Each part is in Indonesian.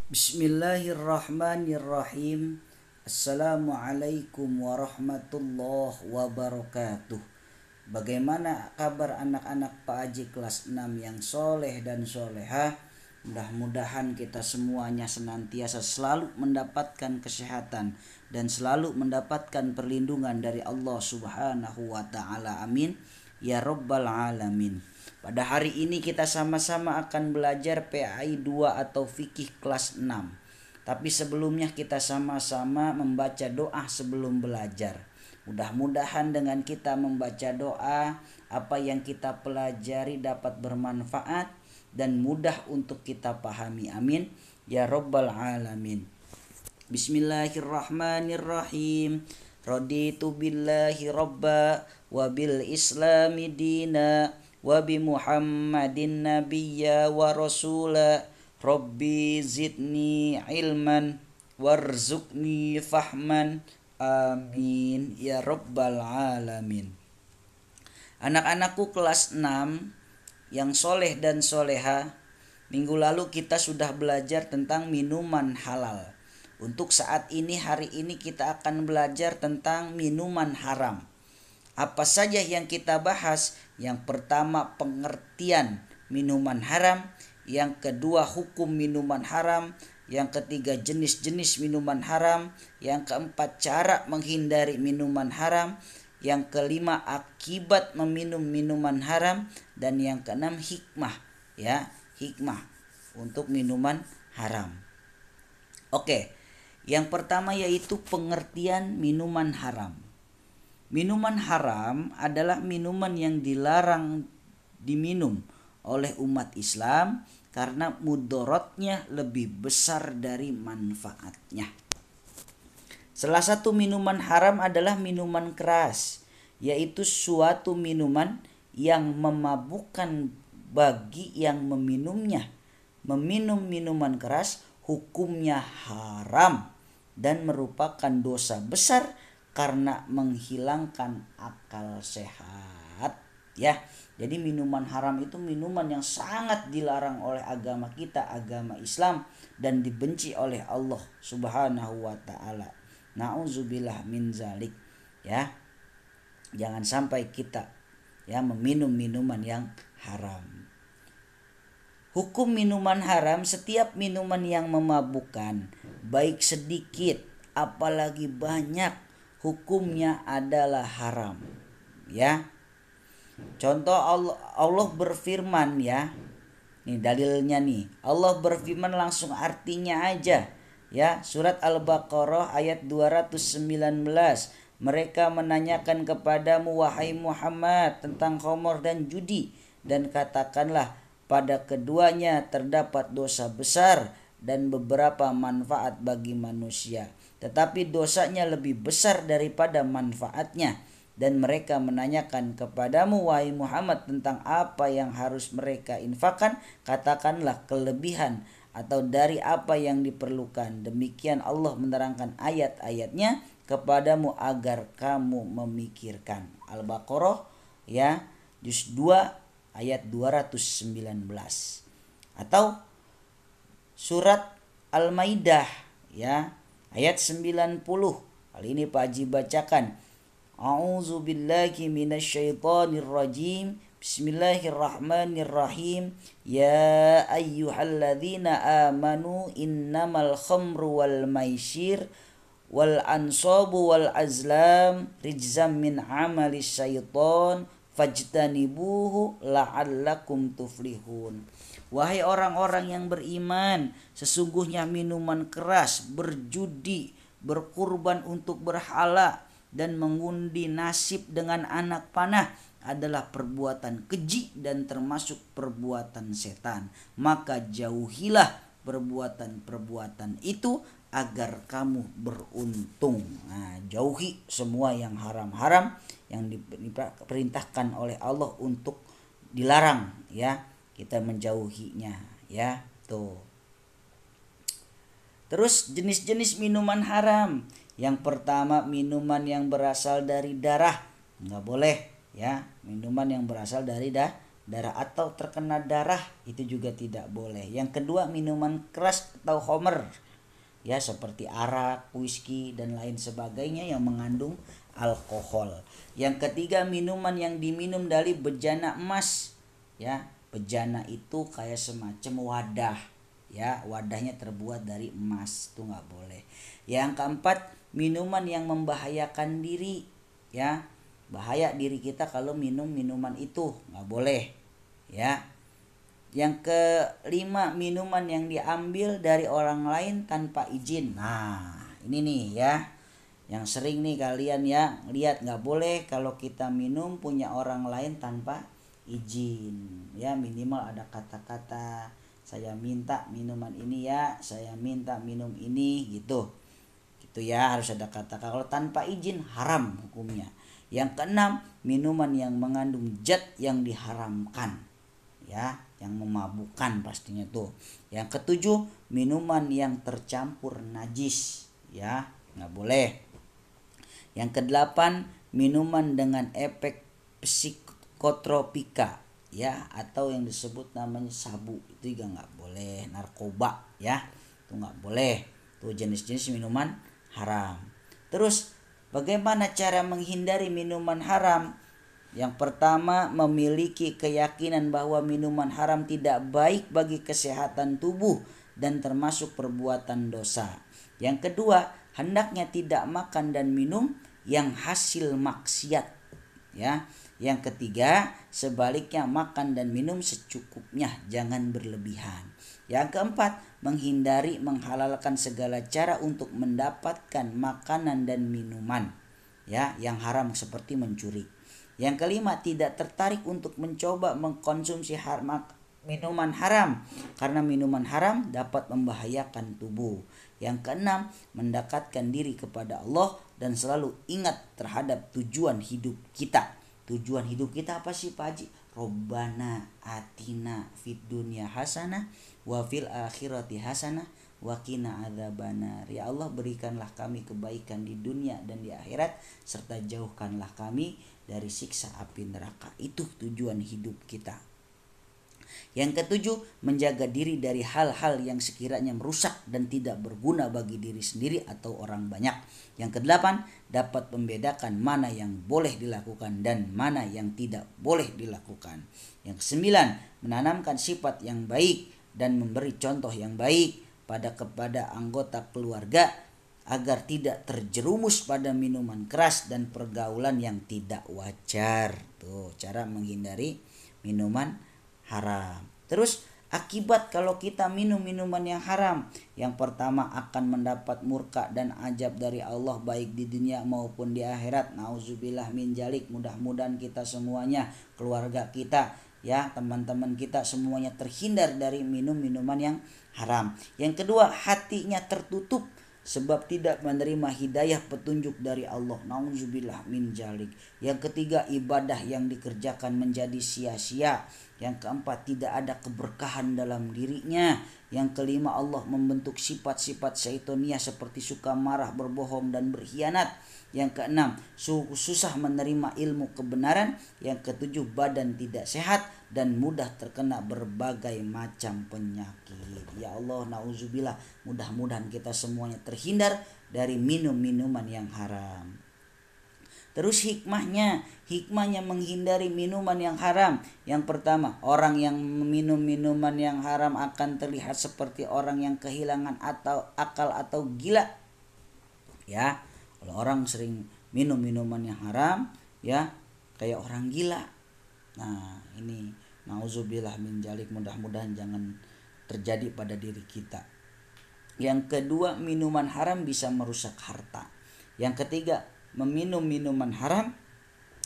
Bismillahirrahmanirrahim. Assalamualaikum warahmatullahi wabarakatuh. Bagaimana kabar anak-anak Pak Haji kelas 6 yang soleh dan soleha? Mudah-mudahan kita semuanya senantiasa selalu mendapatkan kesehatan dan selalu mendapatkan perlindungan dari Allah Subhanahu wa ta'ala. Amin ya rabbal alamin. Pada hari ini kita sama-sama akan belajar PAI 2 atau fikih kelas 6. Tapi sebelumnya kita sama-sama membaca doa sebelum belajar. Mudah-mudahan dengan kita membaca doa, apa yang kita pelajari dapat bermanfaat dan mudah untuk kita pahami. Amin ya rabbal alamin. Bismillahirrahmanirrahim. Raditu billahi rabba wa bil islami dina wa bi muhammadin nabiyya wa rasula. Rabbi zidni ilman warzuqni fahman. Amin ya rabbal alamin. Anak-anakku kelas 6 yang soleh dan soleha, minggu lalu kita sudah belajar tentang minuman halal. Untuk saat ini, hari ini kita akan belajar tentang minuman haram. Apa saja yang kita bahas? Yang pertama, pengertian minuman haram. Yang kedua, hukum minuman haram. Yang ketiga, jenis-jenis minuman haram. Yang keempat, cara menghindari minuman haram. Yang kelima, akibat meminum minuman haram. Dan yang keenam, hikmah, ya, hikmah untuk minuman haram. Oke, yang pertama yaitu pengertian minuman haram. Minuman haram adalah minuman yang dilarang diminum oleh umat Islam karena mudorotnya lebih besar dari manfaatnya. Salah satu minuman haram adalah minuman keras, yaitu suatu minuman yang memabukkan bagi yang meminumnya. Meminum minuman keras hukumnya haram dan merupakan dosa besar karena menghilangkan akal sehat, ya. Jadi minuman haram itu minuman yang sangat dilarang oleh agama kita, agama Islam, dan dibenci oleh Allah Subhanahu wa taala. Nauzubillah min zalik, ya. Jangan sampai kita ya meminum minuman yang haram. Hukum minuman haram, setiap minuman yang memabukkan, baik sedikit apalagi banyak, hukumnya adalah haram, ya. Contoh Allah berfirman, ya. Nih dalilnya nih. Allah berfirman, langsung artinya aja, ya. Surat Al-Baqarah ayat 219. Mereka menanyakan kepadamu wahai Muhammad tentang khamar dan judi, dan katakanlah pada keduanya terdapat dosa besar dan beberapa manfaat bagi manusia, tetapi dosanya lebih besar daripada manfaatnya. Dan mereka menanyakan kepadamu wahai Muhammad tentang apa yang harus mereka infakkan, katakanlah kelebihan atau dari apa yang diperlukan. Demikian Allah menerangkan ayat-ayatnya kepadamu agar kamu memikirkan. Al-Baqarah, ya, juz 2 ayat 219. Atau surat Al-Maidah, ya, ayat 90. Kali ini Pak Haji bacakan. A'udzu billahi minasyaitonir rajim. Bismillahirrahmanirrahim. Ya ayyuhalladzina amanu innamal khamru wal maisir wal ansabu wal azlam rijzam min amali syaiton fajtanibuhu la'allakum tuflihun. Wahai orang-orang yang beriman, sesungguhnya minuman keras, berjudi, berkurban untuk berhala, dan mengundi nasib dengan anak panah adalah perbuatan keji dan termasuk perbuatan setan. Maka jauhilah perbuatan-perbuatan itu agar kamu beruntung. Nah, jauhi semua yang haram-haram yang diperintahkan oleh Allah untuk dilarang, ya. Kita menjauhinya, ya. Tuh. Terus jenis-jenis minuman haram. Yang pertama, minuman yang berasal dari darah, nggak boleh, ya. Minuman yang berasal dari darah atau terkena darah itu juga tidak boleh. Yang kedua, minuman keras atau khamr, ya seperti arak, whisky dan lain sebagainya yang mengandung alkohol. Yang ketiga, minuman yang diminum dari bejana emas, ya. Bejana itu kayak semacam wadah, ya, wadahnya terbuat dari emas, itu nggak boleh. Yang keempat, minuman yang membahayakan diri, ya, bahaya diri kita kalau minum minuman itu, nggak boleh, ya. Yang kelima, minuman yang diambil dari orang lain tanpa izin. Nah, ini nih ya, yang sering nih kalian ya lihat, nggak boleh kalau kita minum punya orang lain tanpa izin, ya. Minimal ada kata-kata, saya minta minuman ini ya, saya minta minum ini, gitu ya, harus ada kata. Kalau tanpa izin haram hukumnya. Yang keenam, minuman yang mengandung zat yang diharamkan, ya, yang memabukkan pastinya tuh. Yang ketujuh, minuman yang tercampur najis, ya, nggak boleh. Yang kedelapan, minuman dengan efek psikotropika, ya, atau yang disebut namanya sabu, itu juga nggak boleh. Narkoba, ya, itu nggak boleh. Tuh jenis-jenis minuman haram. Terus bagaimana cara menghindari minuman haram? Yang pertama, memiliki keyakinan bahwa minuman haram tidak baik bagi kesehatan tubuh dan termasuk perbuatan dosa. Yang kedua, hendaknya tidak makan dan minum yang hasil maksiat, ya. Yang ketiga, sebaliknya makan dan minum secukupnya, jangan berlebihan. Yang keempat, menghindari menghalalkan segala cara untuk mendapatkan makanan dan minuman, ya, yang haram seperti mencuri. Yang kelima, tidak tertarik untuk mencoba mengkonsumsi minuman haram karena minuman haram dapat membahayakan tubuh. Yang keenam, mendekatkan diri kepada Allah dan selalu ingat terhadap tujuan hidup kita. Tujuan hidup kita apa sih Pak Haji? Robbana atina fid dunya hasanah wa fil akhirati hasanah wa qina adzabannar. Ya Allah, berikanlah kami kebaikan di dunia dan di akhirat, serta jauhkanlah kami dari siksa api neraka. Itu tujuan hidup kita. Yang ketujuh, menjaga diri dari hal-hal yang sekiranya merusak dan tidak berguna bagi diri sendiri atau orang banyak. Yang kedelapan, dapat membedakan mana yang boleh dilakukan dan mana yang tidak boleh dilakukan. Yang kesembilan, menanamkan sifat yang baik dan memberi contoh yang baik kepada anggota keluarga agar tidak terjerumus pada minuman keras dan pergaulan yang tidak wajar. Tuh, cara menghindari minuman haram. Terus akibat kalau kita minum minuman yang haram, yang pertama akan mendapat murka dan azab dari Allah baik di dunia maupun di akhirat. Nauzubillah min dzalik. Mudah-mudahan kita semuanya, keluarga kita, ya, teman-teman kita semuanya terhindar dari minum minuman yang haram. Yang kedua, hatinya tertutup sebab tidak menerima hidayah petunjuk dari Allah. Nauzubillah min dzalik. Yang ketiga, ibadah yang dikerjakan menjadi sia-sia. Yang keempat, tidak ada keberkahan dalam dirinya. Yang kelima, Allah membentuk sifat-sifat syaitoniyah seperti suka marah, berbohong dan berkhianat. Yang keenam, susah menerima ilmu kebenaran. Yang ketujuh, badan tidak sehat dan mudah terkena berbagai macam penyakit. Ya Allah, nauzubillah, mudah-mudahan kita semuanya terhindar dari minum minuman yang haram. Terus hikmahnya menghindari minuman yang haram. Yang pertama, orang yang meminum minuman yang haram akan terlihat seperti orang yang kehilangan atau akal atau gila. Ya, kalau orang sering minum minuman yang haram, ya, kayak orang gila. Nah, ini nauzubillah min dzalik, mudah-mudahan jangan terjadi pada diri kita. Yang kedua, minuman haram bisa merusak harta. Yang ketiga, meminum minuman haram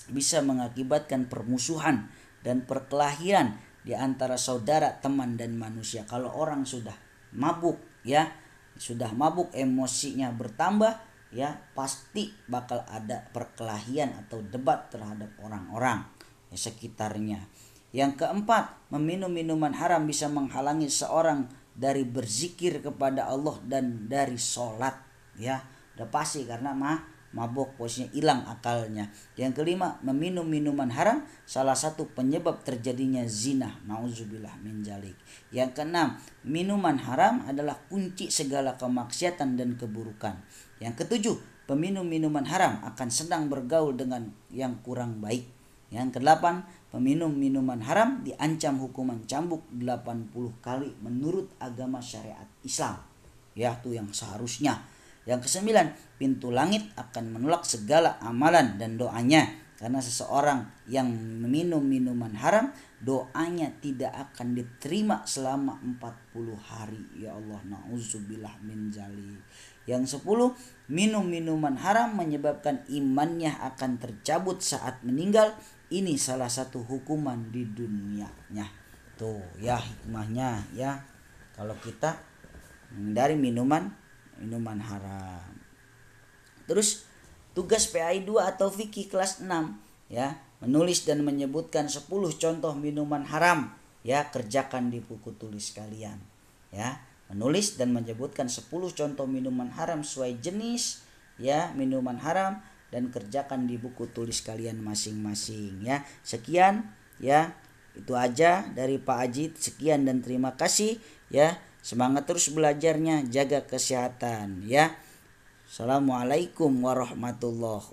bisa mengakibatkan permusuhan dan perkelahian di antara saudara, teman dan manusia. Kalau orang sudah mabuk, ya, sudah mabuk, emosinya bertambah, ya, pasti bakal ada perkelahian atau debat terhadap orang-orang di sekitarnya. Yang keempat, meminum minuman haram bisa menghalangi seorang dari berzikir kepada Allah dan dari sholat, ya. Udah pasti karena mabok, posisinya hilang akalnya. Yang kelima, meminum minuman haram salah satu penyebab terjadinya zina, nauzubillah min dzalik. Yang keenam, minuman haram adalah kunci segala kemaksiatan dan keburukan. Yang ketujuh, peminum minuman haram akan sedang bergaul dengan yang kurang baik. Yang kedelapan, peminum minuman haram diancam hukuman cambuk 80 kali menurut agama syariat Islam. Ya, itu yang seharusnya. Yang kesembilan, pintu langit akan menolak segala amalan dan doanya. Karena seseorang yang meminum minuman haram, doanya tidak akan diterima selama 40 hari. Ya Allah, na'udzubillah min dzalik. Yang 10, minum minuman haram menyebabkan imannya akan tercabut saat meninggal. Ini salah satu hukuman di dunianya. Tuh ya hikmahnya ya. Kalau kita menghindari minuman haram. Terus tugas PAI 2 atau fikih kelas 6 ya, menulis dan menyebutkan 10 contoh minuman haram ya, kerjakan di buku tulis kalian ya. Menulis dan menyebutkan 10 contoh minuman haram sesuai jenis ya minuman haram dan kerjakan di buku tulis kalian masing-masing ya. Sekian ya, itu aja dari Pak Ajit. Sekian dan terima kasih ya. Semangat terus belajarnya, jaga kesehatan ya. Assalamualaikum warahmatullahi wabarakatuh.